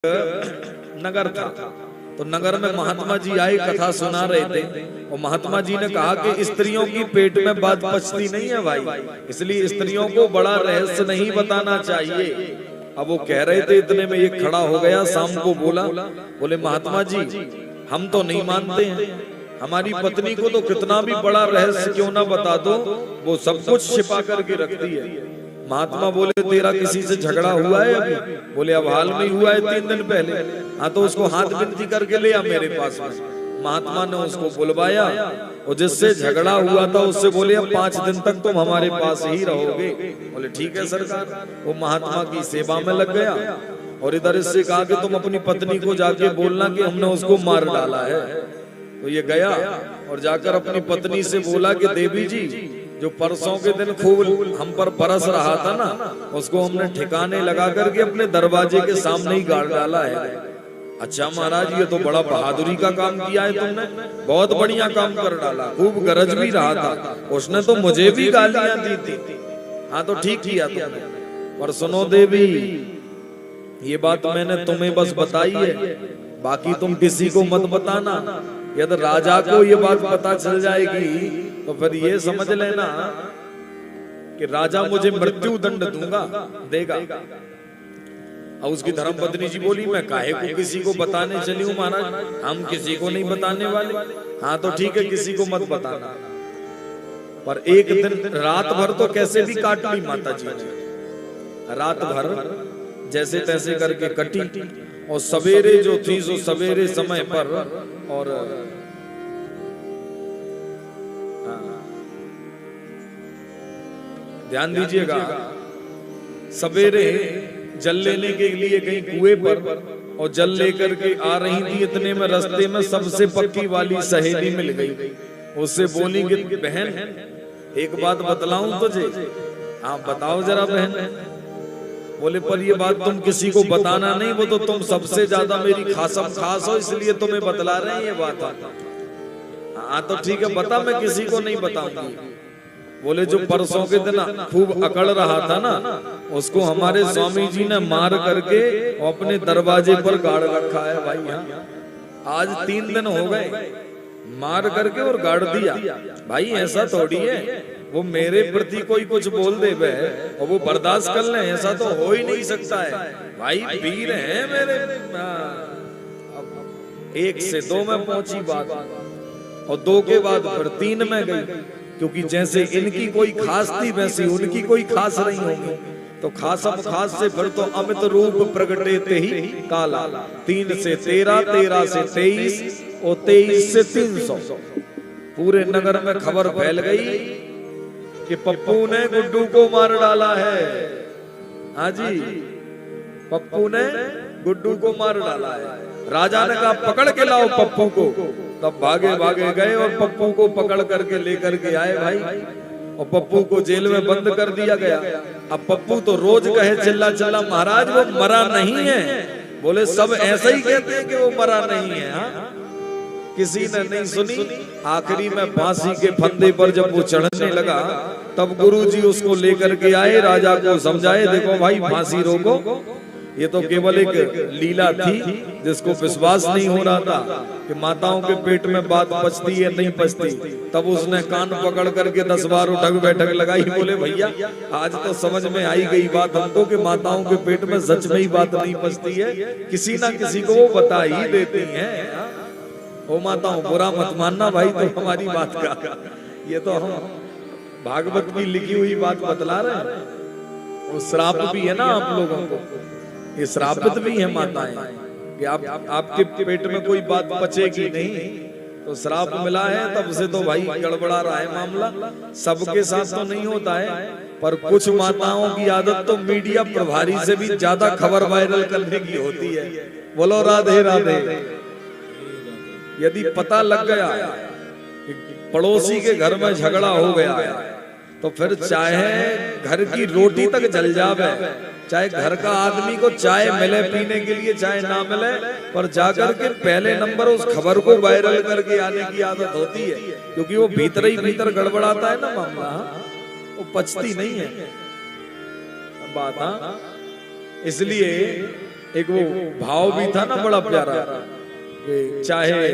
नगर था, तो नगर में महात्मा जी आए, कथा सुना रहे थे और महात्मा जी ने कहा कि स्त्रियों की पेट में बात पचती नहीं है भाई, इसलिए स्त्रियों को बड़ा रहस्य नहीं बताना चाहिए। अब वो कह रहे थे, इतने में एक खड़ा हो गया, शाम को बोला, बोले महात्मा जी हम तो नहीं मानते हैं, हमारी पत्नी को तो कितना भी बड़ा रहस्य क्यों ना बता दो, वो सब कुछ छिपा करके रखती है। महात्मा बोले, तेरा किसी से झगड़ा हुआ है अभी? बोले अब हाल में हुआ है 3 दिन पहले। हाँ तो उसको हाथ विनती करके ले आ मेरे पास में। महात्मा ने उसको बुलवाया और जिससे झगड़ा हुआ था उससे बोले अब 5 दिन तक तुम हमारे पास ही रहोगे। बोले ठीक है सरकार। वो महात्मा की सेवा में लग गया और इधर इससे कहा कि तुम अपनी पत्नी को जाके बोलना कि हमने उसको मार डाला है। तो ये गया और जाकर अपनी पत्नी से बोला कि देवी जी, जो परसों के दिन खूब हम पर बरस रहा था ना, उसको हमने ठिकाने लगा करके अपने दरवाजे के सामने ही गाड़ डाला है। अच्छा महाराज, ये तो बड़ा बहादुरी का काम किया है तुमने, बहुत बढ़िया काम कर डाला, खूब गरज भी रहा था, उसने तो मुझे भी गालियां दी थी। हाँ तो ठीक किया तुमने, पर सुनो देवी, ये बात मैंने तुम्हें बस बताई है, बाकी तुम किसी को मत बताना। यदि राजा को ये बात पता चल जाएगी तो फिर ये समझ लेना कि राजा मुझे मृत्यु दंड देगा। और उसकी धर्मपत्नी जी बोली, मैं काहे को किसी को बताने चली हूँ महाराज, हम किसी को नहीं बताने वाले। हाँ तो ठीक है, किसी को मत बताना। पर एक दिन रात भर तो कैसे भी काट ली माता जी ने, रात भर जैसे तैसे करके कटी और सवेरे जो थी सो सवेरे समय पर, और ध्यान दीजिएगा, सवेरे जल लेने के लिए गई कुएं पर और जल लेकर के आ रही थी, इतने में रास्ते में सबसे पक्की वाली सहेली मिल गई। उससे बोली कि बहन एक बात बतलाऊं तुझे। हाँ बताओ जरा बहन। बोले पर ये बात तुम किसी को बताना नहीं, वो तो तुम सबसे ज्यादा मेरी खासम खास हो, इसलिए तुम्हें बतला रहे हैं ये बात। हाँ तो ठीक है बता, मैं किसी को नहीं बताऊंगी। बोले जो परसों के दिन खूब अकड़ रहा था ना, उसको हमारे स्वामी जी ने मार करके अपने दरवाजे पर गाड़ रखा है भाई। यहाँ आज 3 दिन हो गए, मार करके और गाड़ दिया। भाई ऐसा थोड़ी है वो मेरे प्रति कोई कुछ बोल दे और वो बर्दाश्त कर ले, ऐसा तो हो ही नहीं सकता है भाई, वीर हैं मेरे। एक से 2 में पहुंची बात और 2 के बाद फिर 3 में गई, क्योंकि जैसे इनकी कोई खास थी वैसी उनकी कोई खास नहीं होगी। तो खासम खास से फिर तो अमित रूप प्रगटे ते ही काला। 3 से 13, 13 से 23 और 23 से 300 पूरे नगर में खबर फैल गई कि पप्पू ने गुड्डू को मार डाला है। हाँ जी, पप्पू ने गुड्डू को मार डाला है। राजा ने कहा पकड़ के लाओ पप्पू को, तब भागे भागे गए और पप्पू को पकड़ करके लेकर के आए भाई, और पप्पू को जेल में बंद कर दिया गया। अब पप्पू तो रोज कहे चिल्ला चिल्ला, महाराज वो मरा नहीं है। बोले सब ऐसा ही कहते हैं कि वो मरा नहीं है। हाँ? किसी ने नहीं सुनी। आखिरी में फांसी के फंदे पर जब वो चढ़ने लगा, तब गुरुजी उसको लेकर के आए, राजा को समझाए, देखो भाई फांसी रोको, ये तो केवल एक लीला थी जिसको विश्वास नहीं हो रहा था कि माताओं के पेट में बात पचती है नहीं पचती। तब उसने कान पकड़ करके 10 बार उठक बैठक लगाई। बोले भैया आज तो समझ में आई गई बात हमको कि माताओं के पेट में सच में ही बात नहीं पचती है, किसी ना किसी को वो बता ही देती हैं। ओ माताओं बुरा मत मानना भाई, तो हमारी बात का, ये तो हम भागवत की लिखी हुई बात बतला रहे हैं। वो श्राप भी है ना आप लोगों को, ये श्रापित भी है माताएं कि आपके पेट में कोई बात पचेगी नहीं, तो श्राप मिला है। तब से तो भाई गड़बड़ा रहा है मामला। सबके साथ तो नहीं होता है, पर कुछ माताओं की आदत तो मीडिया प्रभारी से भी ज्यादा खबर वायरल करने की होती है। बोलो राधे राधे। यदि पता लग गया कि पड़ोसी के घर में झगड़ा हो गया है, तो फिर चाहे घर की रोटी तक जल जावे, चाहे घर का आदमी को चाय मिले पीने के लिए चाहे ना मिले, पर जाकर के पहले नंबर उस खबर को वायरल करके आने की आदत होती है, क्योंकि वो भीतर ही भीतर गड़बड़ाता है ना मामला, वो पचती नहीं है बात। हाँ इसलिए एक वो भाव भी था ना बड़ा प्यारा कि चाहे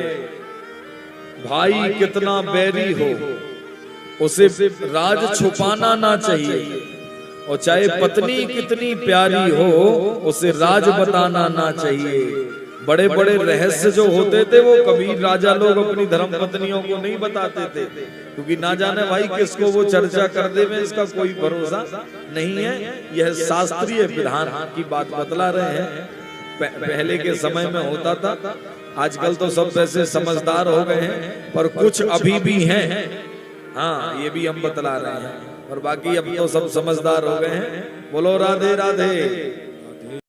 भाई कितना बैरी हो उसे राज छुपाना ना चाहिए, और चाहे पत्नी कितनी प्यारी हो उसे राज बताना ना चाहिए। बड़े बड़े रहस्य जो होते थे वो कभी राजा लोग अपनी धर्म पत्नियों को नहीं बताते थे, क्योंकि ना जाने भाई किसको वो चर्चा कर देवे, इसका कोई भरोसा नहीं है। यह शास्त्रीय विधान की बात बतला रहे हैं। पहले के समय में होता था, आजकल तो सब वैसे समझदार हो गए हैं, पर कुछ अभी भी हैं। हाँ, ये भी हम बतला रहे हैं, और बाकी अब तो सब समझदार हो गए हैं। बोलो राधे राधे।